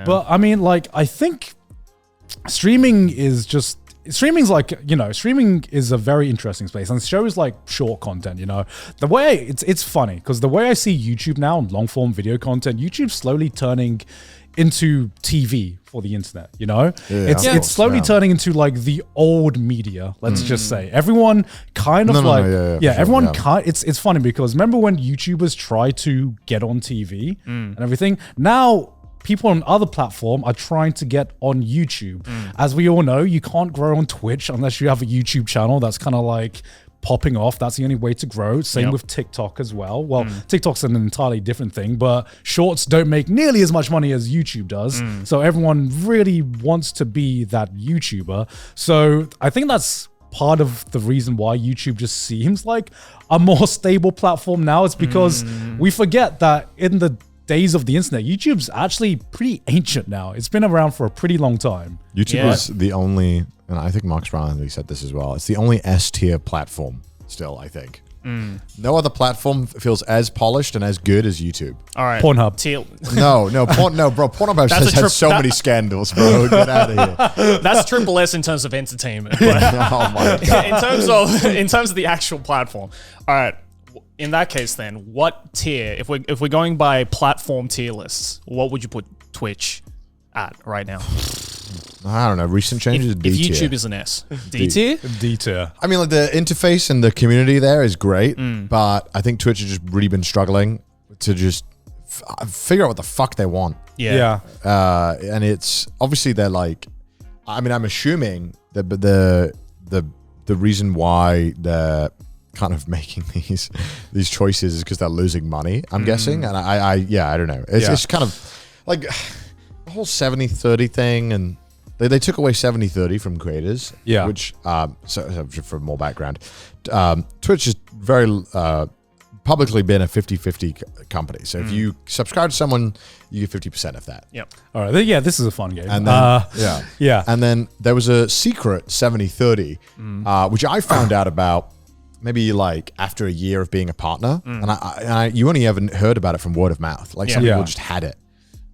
man. But I mean, like, I think streaming is a very interesting space, and shows like short content, the way it's funny because the way I see YouTube now and long form video content, YouTube's slowly turning into TV for the internet, it's slowly turning into like the old media, let's just say. Everyone kind of it's funny because remember when YouTubers tried to get on TV and everything? Now people on other platform are trying to get on YouTube. As we all know, you can't grow on Twitch unless you have a YouTube channel that's kind of like popping off. That's the only way to grow. Same with TikTok as well. Well, TikTok's an entirely different thing, but shorts don't make nearly as much money as YouTube does. So everyone really wants to be that YouTuber. So I think that's part of the reason why YouTube just seems like a more stable platform now. It's because we forget that in the days of the internet, YouTube's actually pretty ancient now. It's been around for a pretty long time. YouTube is the only, and I think Mark Brownlee said this as well, it's the only S-tier platform still, I think. No other platform feels as polished and as good as YouTube. All right. Pornhub. Bro. Pornhub has had so many scandals, bro. Get out of here. That's triple S in terms of entertainment. But Oh my God. in terms of the actual platform. All right. In that case, then, what tier? If we're going by platform tier lists, what would you put Twitch at right now? I don't know. Recent changes. If D tier. YouTube is an S, D tier. D tier. I mean, like the interface and the community there is great, but I think Twitch has just really been struggling to just figure out what the fuck they want. Yeah. And it's obviously they're like, I mean, I'm assuming that the reason why they're kind of making these choices is because they're losing money, I'm guessing. And I don't know. It's kind of like the whole 70-30 thing, and they took away 70-30 from creators. Yeah. Which, so for more background, Twitch is very publicly been a 50-50 company. So if you subscribe to someone, you get 50% of that. Yep. All right. Yeah, this is a fun game. And then, And then there was a secret 70-30, which I found out about maybe like after a year of being a partner, and I you only haven't heard about it from word of mouth. Like some people just had it,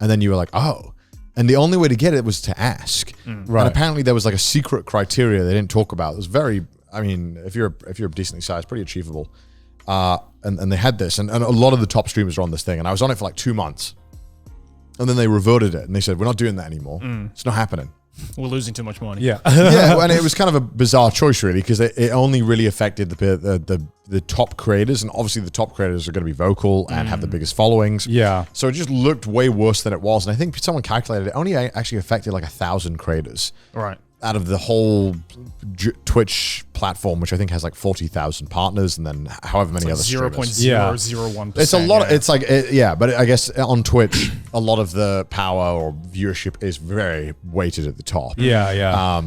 and then you were like, oh, and the only way to get it was to ask. Right. And apparently there was like a secret criteria they didn't talk about. It was very, I mean, if you're decently sized, pretty achievable. And they had this, and a lot of the top streamers are on this thing, and I was on it for like 2 months, and then they reverted it, and they said, we're not doing that anymore. It's not happening. We're losing too much money. Yeah. And it was kind of a bizarre choice, really, because it only really affected the top creators, and obviously the top creators are going to be vocal and have the biggest followings. Yeah. So it just looked way worse than it was, and I think someone calculated it only actually affected like 1,000 creators. Right. Out of the whole Twitch platform, which I think has like 40,000 partners, and then however many other streamers. 0.001%. It's a lot. It's like, but I guess on Twitch, a lot of the power or viewership is very weighted at the top. Yeah.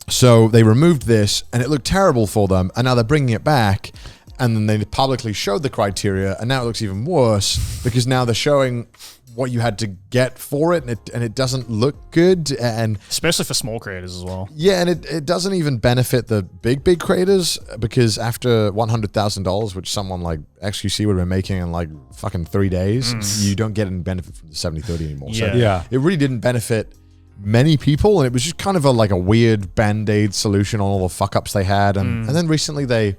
So they removed this, and it looked terrible for them, and now they're bringing it back, and then they publicly showed the criteria, and now it looks even worse because now they're showing what you had to get for it, and it doesn't look good, and especially for small creators as well. Yeah, and it doesn't even benefit the big creators, because after $100,000, which someone like XQC would have been making in like fucking 3 days, you don't get any benefit from the 70-30 anymore. Yeah. So it really didn't benefit many people, and it was just kind of a weird band-aid solution on all the fuck ups they had, and then recently they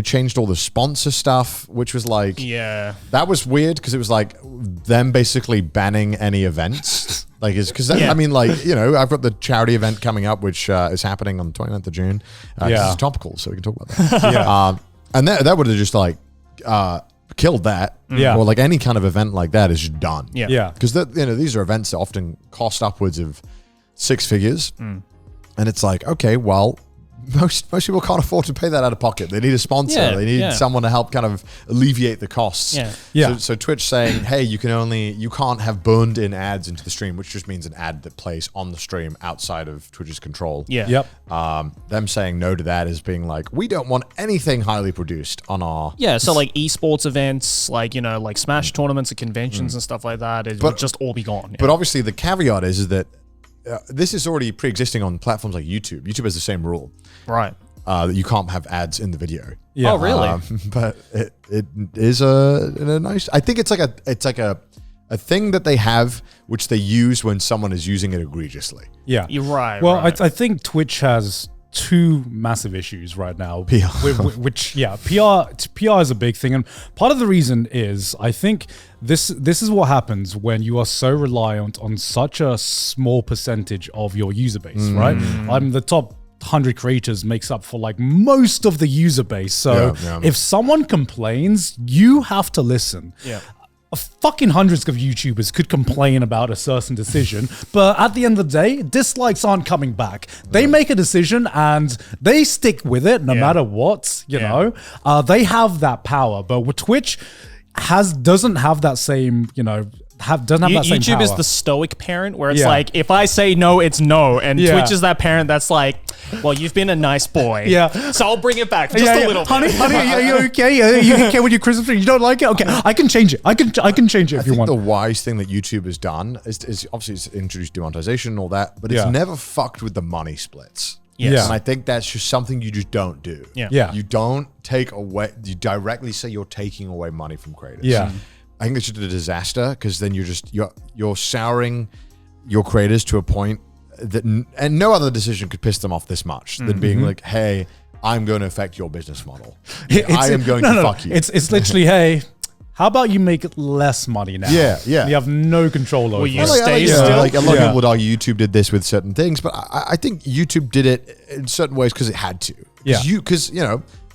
changed all the sponsor stuff, which was like, that was weird, because it was like them basically banning any events. Like, I mean, like, you know, I've got the charity event coming up, which is happening on the 29th of June. It's topical, so we can talk about that. And that would have just like killed that. Or like any kind of event like that is just done. Because these are events that often cost upwards of 6 figures. And it's like, okay, well, most people can't afford to pay that out of pocket. They need a sponsor. They need someone to help kind of alleviate the costs. So Twitch saying, hey, you can't have burned in ads into the stream, which just means an ad that plays on the stream outside of Twitch's control. Them saying no to that is being like, we don't want anything highly produced on our... So like esports events, like, like Smash tournaments and conventions and stuff like that, it would just all be gone. But obviously the caveat is that this is already pre-existing on platforms like YouTube. YouTube has the same rule. Right. That you can't have ads in the video. Oh, really? But it is a nice... I think it's like a a thing that they have, which they use when someone is using it egregiously. Yeah. You're right. Well, right. I think Twitch has two massive issues right now. PR. PR is a big thing. And part of the reason is, I think this is what happens when you are so reliant on such a small percentage of your user base, right? The top 100 creators makes up for like most of the user base. So if someone complains, you have to listen. Yeah. Fucking hundreds of YouTubers could complain about a certain decision, but at the end of the day, dislikes aren't coming back. They make a decision and they stick with it no matter what, you know. They have that power, but with Twitch doesn't have that same, doesn't have that same YouTube power. is the stoic parent where it's like, if I say no, it's no. And Twitch is that parent that's like, well, you've been a nice boy. So I'll bring it back for just a little bit. Honey, are you okay? You okay with your Christmas tree? You don't like it? Okay, I can change it. I can change it if you want. The wise thing that YouTube has done is obviously it's introduced demonetization and all that, but it's never fucked with the money splits. Yes. And I think that's just something you just don't do. You don't take away, you directly say you're taking away money from creators. I think it's just a disaster because then you're souring your creators to a point that and no other decision could piss them off this much than being like, hey, I'm going to affect your business model. I am going to fuck you. It's literally, hey, how about you make less money now? Yeah. You have no control over it. You stay still. Like a lot of people would argue YouTube did this with certain things, but I think YouTube did it in certain ways because it had to. Because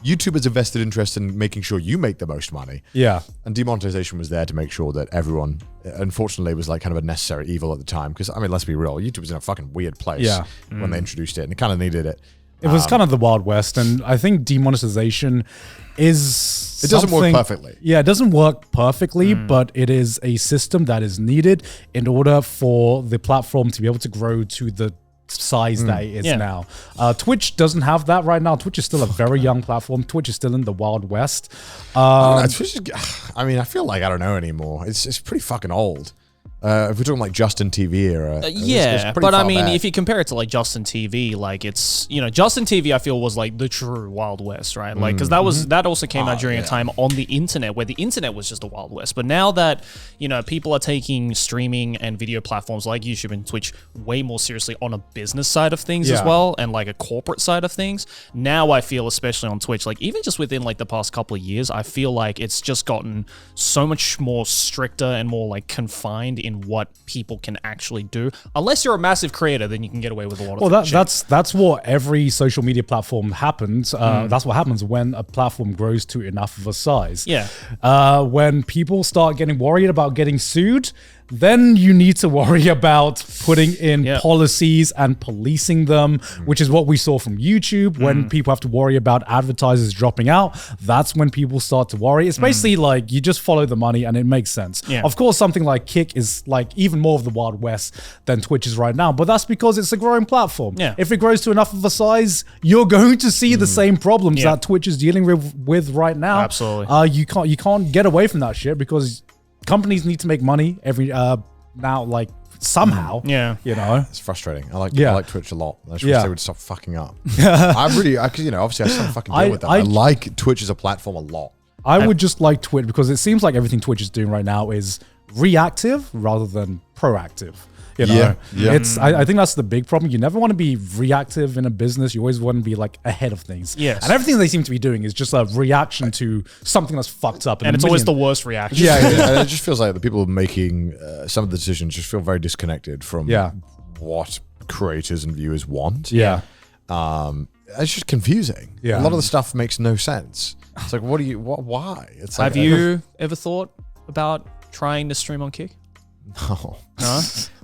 YouTube has a vested interest in making sure you make the most money. And demonetization was there to make sure that everyone, unfortunately, was like kind of a necessary evil at the time. Because, I mean, let's be real, YouTube was in a fucking weird place when they introduced it, and it kind of needed it. It was kind of the Wild West, and I think demonetization is It doesn't work perfectly. Yeah, it doesn't work perfectly, but it is a system that is needed in order for the platform to be able to grow to the size that it is now. Twitch doesn't have that right now. Twitch is still a very young platform. Twitch is still in the Wild West. I feel like I don't know anymore. It's pretty fucking old. If we're talking like Justin TV era, it's but I mean, back. if you compare it to like Justin TV, like it's Justin TV, I feel was like the true Wild West, right? Like because that also came out during a time on the internet where the internet was just a Wild West. But now that people are taking streaming and video platforms like YouTube and Twitch way more seriously on a business side of things as well, and like a corporate side of things. Now I feel, especially on Twitch, like even just within like the past couple of years, I feel like it's just gotten so much more stricter and more like confined in what people can actually do. Unless you're a massive creator, then you can get away with a lot of that's what every social media platform happens. That's what happens when a platform grows to enough of a size. When people start getting worried about getting sued, then you need to worry about putting in policies and policing them, which is what we saw from YouTube. When people have to worry about advertisers dropping out, that's when people start to worry. It's basically like you just follow the money and it makes sense. Of course, something like Kick is like even more of the Wild West than Twitch is right now, but that's because it's a growing platform. If it grows to enough of a size, you're going to see the same problems that Twitch is dealing with right now. Absolutely. You can't get away from that shit because companies need to make money every now, like somehow. It's frustrating. I like Twitch a lot. I just wish they would stop fucking up. Obviously I still fucking deal with that. I like Twitch as a platform a lot. I would just like Twitch because it seems like everything Twitch is doing right now is reactive rather than proactive. It's I think that's the big problem. You never want to be reactive in a business. You always want to be like ahead of things. And everything they seem to be doing is just a reaction to something that's fucked up. And it's always the worst reaction. And it just feels like the people making some of the decisions just feel very disconnected from what creators and viewers want. It's just confusing. A lot of the stuff makes no sense. It's like, why? It's like, have you ever thought about trying to stream on Kick? No.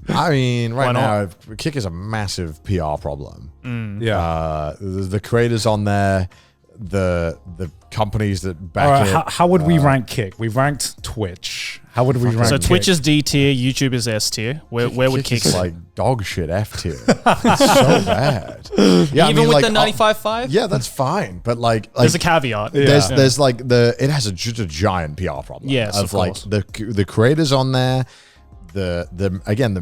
I mean, right now, Kick is a massive PR problem. The creators on there, the companies that back it. How would we rank Kick? We ranked Twitch. How would we rank So Kick? Twitch is D tier, YouTube is S tier. Where would Kick is like dog shit F tier. It's so bad. Even with the 95.5? Yeah, that's fine. But like there's a caveat. There's like it has just a giant PR problem. Yes, of like course. the creators on there. The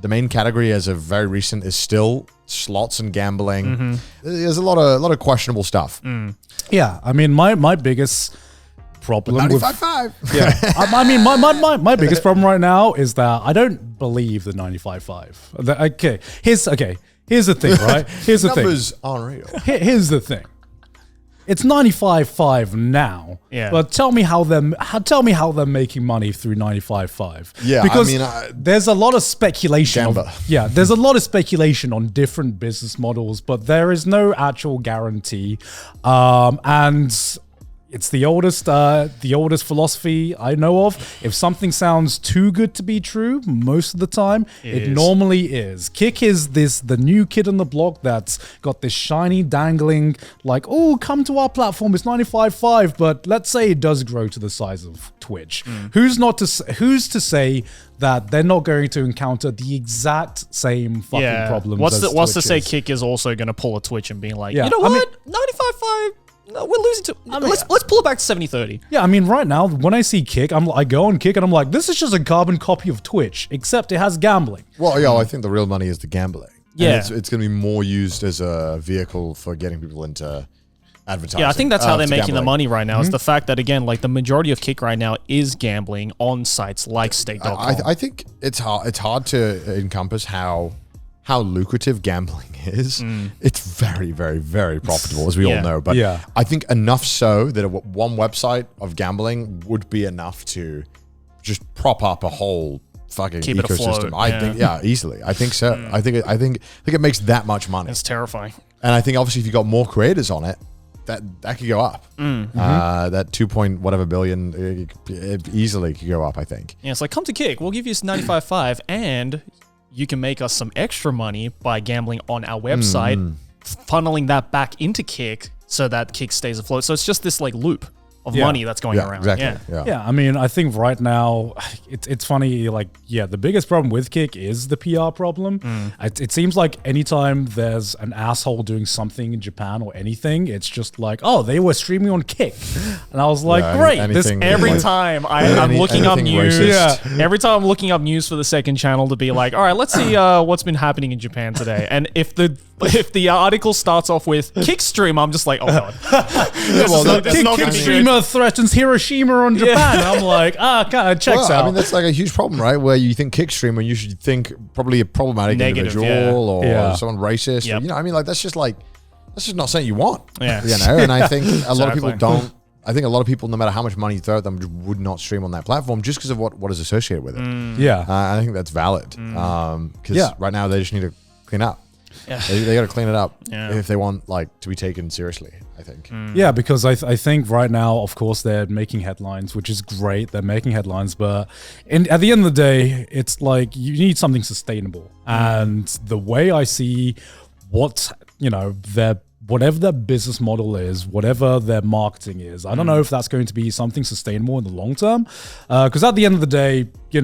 main category as of very recent is still slots and gambling. There's a lot of questionable stuff. Yeah, I mean my biggest problem with 95.5. yeah. I mean, my biggest problem right now is that I don't believe the 95.5. Okay, here's the thing, right? Here's the thing. Numbers aren't real. Here's the thing. It's 95.5 now, but tell me how they're making money through 95.5. Yeah, because I mean, there's a lot of speculation. Gamba. There's a lot of speculation on different business models, but there is no actual guarantee. And it's the oldest philosophy I know of. If something sounds too good to be true, most of the time, it normally is. Kick is the new kid on the block that's got this shiny dangling, like, oh, come to our platform, it's 95.5, but let's say it does grow to the size of Twitch. Who's to say that they're not going to encounter the exact same fucking problems? What's to say Kick is also going to pull a Twitch and being like, you know what, 95.5. No, we're losing to. Let's pull it back to 70-30. Yeah, I mean, right now when I see Kick, I go on Kick and I'm like, this is just a carbon copy of Twitch, except it has gambling. Well, yeah, I think the real money is the gambling. Yeah, and it's going to be more used as a vehicle for getting people into advertising. Yeah, I think that's how they're making gambling. the money right now. Is the fact that again, like the majority of Kick right now is gambling on sites like Stake.com. I think it's hard to encompass how lucrative gambling is. It's very, very, very profitable, as we all know. But I think enough so that one website of gambling would be enough to just prop up a whole fucking ecosystem. I think, easily. I think so. I think it makes that much money. It's terrifying. And I think obviously if you got more creators on it, that could go up. That 2 point whatever billion it easily could go up, I think. Yeah, it's like, come to Kick. We'll give you 95.5 and you can make us some extra money by gambling on our website, funneling that back into Kick so that Kick stays afloat. So it's just this like loop of money that's going around. Exactly. Yeah, I mean, I think right now, it's funny, like, the biggest problem with Kick is the PR problem. It seems like anytime there's an asshole doing something in Japan or anything, it's just like, oh, they were streaming on Kick. And I was like, great. Every time I'm looking up news, every time I'm looking up news for the second channel to be like, all right, let's see what's been happening in Japan today. And if the article starts off with Kick stream, I'm just like, oh god. Kick streamer threatens Hiroshima on Japan. I'm like, checks out. I mean, that's like a huge problem, right? Where you think Kick streamer, you should think probably a problematic individual or someone racist. Or, I mean, like that's just not something you want. Yeah. And I think a lot of people don't. I think a lot of people, no matter how much money you throw at them, would not stream on that platform just because of what is associated with it. I think that's valid. Because right now they just need to clean up. Yeah. They got to clean it up if they want to be taken seriously, I think. Yeah, because I think right now, of course, they're making headlines, which is great. They're making headlines, but at the end of the day, it's like you need something sustainable. And the way I see whatever their business model is, whatever their marketing is, I don't know if that's going to be something sustainable in the long term. Because at the end of the day, you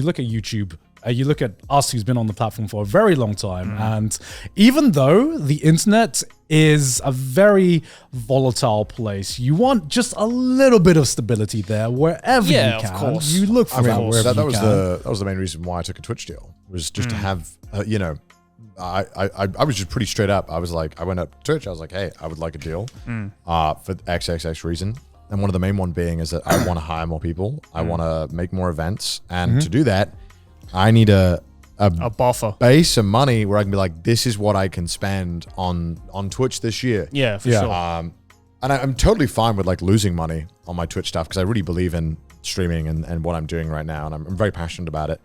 look at YouTube. You look at us, who's been on the platform for a very long time. And even though the internet is a very volatile place, you want just a little bit of stability there wherever you can. Of course. You look for that wherever you can. That was the main reason why I took a Twitch deal, was just to have, I was just pretty straight up. I was like, I went up to Twitch. I was like, hey, I would like a deal for XXX reason. And one of the main one being is that I want to hire more people. I want to make more events. And to do that, I need a buffer base of money where I can be like, this is what I can spend on Twitch this year. Yeah, for sure. And I'm totally fine with losing money on my Twitch stuff because I really believe in streaming and what I'm doing right now, and I'm very passionate about it.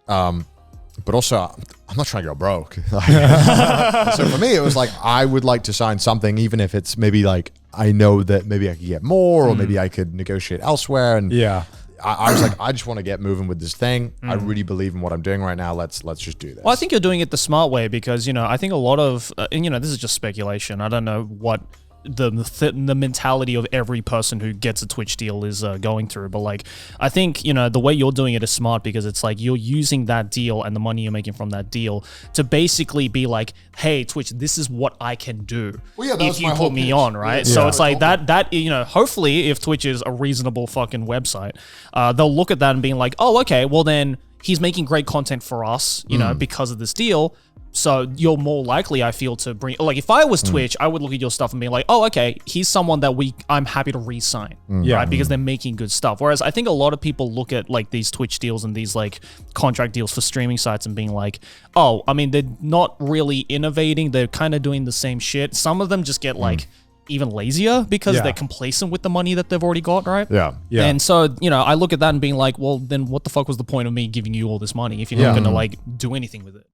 But also, I'm not trying to go broke. So for me, it was like, I would like to sign something, even if it's maybe I know that maybe I could get more, or maybe I could negotiate elsewhere. And I was like, I just want to get moving with this thing. I really believe in what I'm doing right now. Let's just do this. Well, I think you're doing it the smart way because, I think a lot of, and this is just speculation. I don't know what the mentality of every person who gets a Twitch deal is going through, but I think the way you're doing it is smart because it's like you're using that deal and the money you're making from that deal to basically be like, hey, Twitch, this is what I can do if you put me on, right? So it's like that hopefully if Twitch is a reasonable fucking website, they'll look at that and being like, oh, okay, well then he's making great content for us, because of this deal. So you're more likely, I feel, to bring, like, if I was Twitch, I would look at your stuff and be like, oh, okay, he's someone that I'm happy to re-sign, right? Because they're making good stuff. Whereas I think a lot of people look at like these Twitch deals and these like contract deals for streaming sites and being like, oh, I mean, they're not really innovating. They're kind of doing the same shit. Some of them just get like even lazier because they're complacent with the money that they've already got, right? Yeah. And so, you know, I look at that and being like, well, then what the fuck was the point of me giving you all this money if you're not going to like do anything with it?